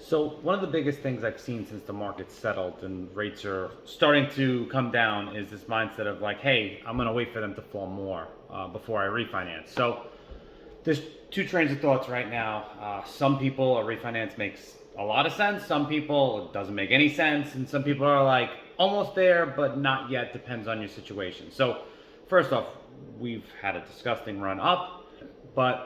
So one of the biggest things I've seen since the market settled and rates are starting to come down is this mindset of like, hey, I'm going to wait for them to fall more before I refinance. So there's two trains of thoughts right now. Some people a refinance makes a lot of sense. Some people it doesn't make any sense, and some people are like almost there but not yet. Depends on your situation. So first off, we've had a disgusting run up,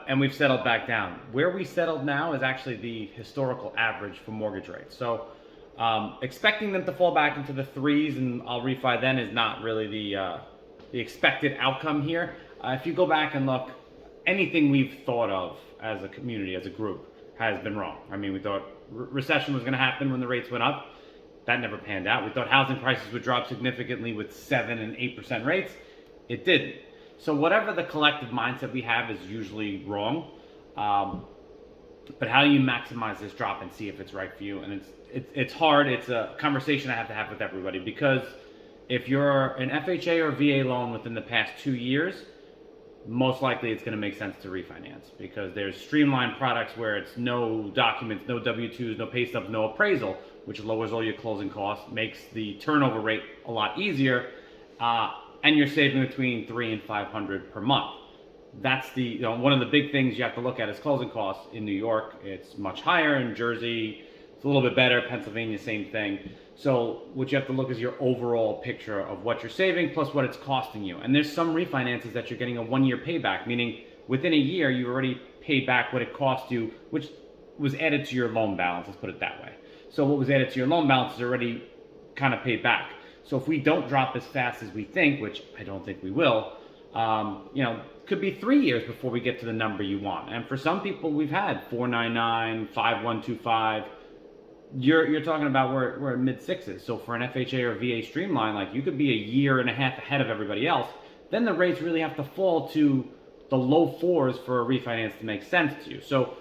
and we've settled back down. Where we settled now is actually the historical average for mortgage rates. So expecting them to fall back into the threes and I'll refi then is not really the expected outcome here. If you go back and look, anything we've thought of as a community, as a group, has been wrong. I mean, we thought recession was going to happen when the rates went up. That never panned out. We thought housing prices would drop significantly with 7 and 8% rates. It didn't. So whatever the collective mindset we have is usually wrong. But how do you maximize this drop and see if it's right for you? And it's hard. It's a conversation I have to have with everybody, because if you're an FHA or VA loan within the past 2 years, most likely it's going to make sense to refinance, because there's streamlined products where it's no documents, no W-2s, no pay stubs, no appraisal, which lowers all your closing costs, makes the turnover rate a lot easier, and you're saving between $300 and $500 per month. That's one of the big things you have to look at is closing costs. In New York, it's much higher. In Jersey, it's a little bit better. Pennsylvania, same thing. So what you have to look is your overall picture of what you're saving plus what it's costing you. And there's some refinances that you're getting a 1-year payback, meaning within a year you already paid back what it cost you, which was added to your loan balance. Let's put it that way. So what was added to your loan balance is already kind of paid back. So if we don't drop as fast as we think, which I don't think we will, could be 3 years before we get to the number you want. And for some people, we've had 499, 5125. You're talking about we're in mid sixes. So for an FHA or VA streamline, like, you could be a year and a half ahead of everybody else. Then the rates really have to fall to the low fours for a refinance to make sense to you. So,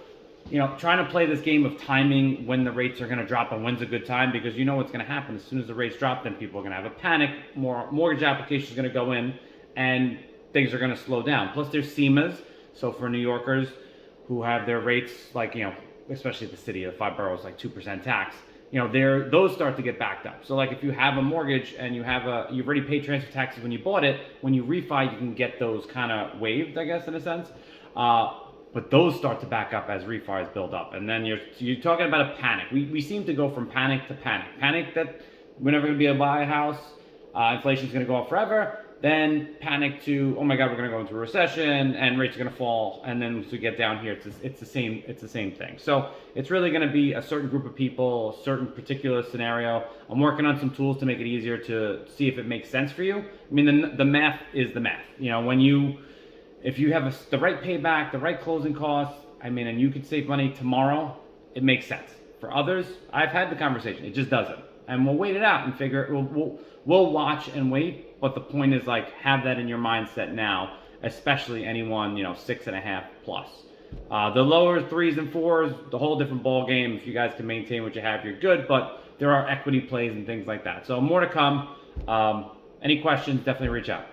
trying to play this game of timing when the rates are going to drop and when's a good time, because you know what's going to happen. As soon as the rates drop, then people are going to have a panic. More mortgage applications are going to go in, and things are going to slow down. Plus, there's SEMAs. So for New Yorkers who have their rates, like, especially the city of 5 boroughs, like 2% tax, those start to get backed up. So like if you have a mortgage and you've already paid transfer taxes when you bought it, when you refi, you can get those kind of waived, I guess, in a sense. But those start to back up as refis build up. And then you're talking about a panic. We seem to go from panic to panic. Panic that we're never going to be able to buy a house. Inflation's going to go up forever. Then panic to, oh my God, we're going to go into a recession and rates are going to fall. And then once we get down here, it's the same thing. So it's really going to be a certain group of people, a certain particular scenario. I'm working on some tools to make it easier to see if it makes sense for you. I mean, the math is the math. If you have the right payback, the right closing costs, and you could save money tomorrow, it makes sense. For others, I've had the conversation. It just doesn't. And we'll wait it out and figure. We'll watch and wait. But the point is, like, have that in your mindset now, especially anyone 6.5 plus. The lower 3s and 4s, the whole different ball game. If you guys can maintain what you have, you're good. But there are equity plays and things like that. So more to come. Any questions? Definitely reach out.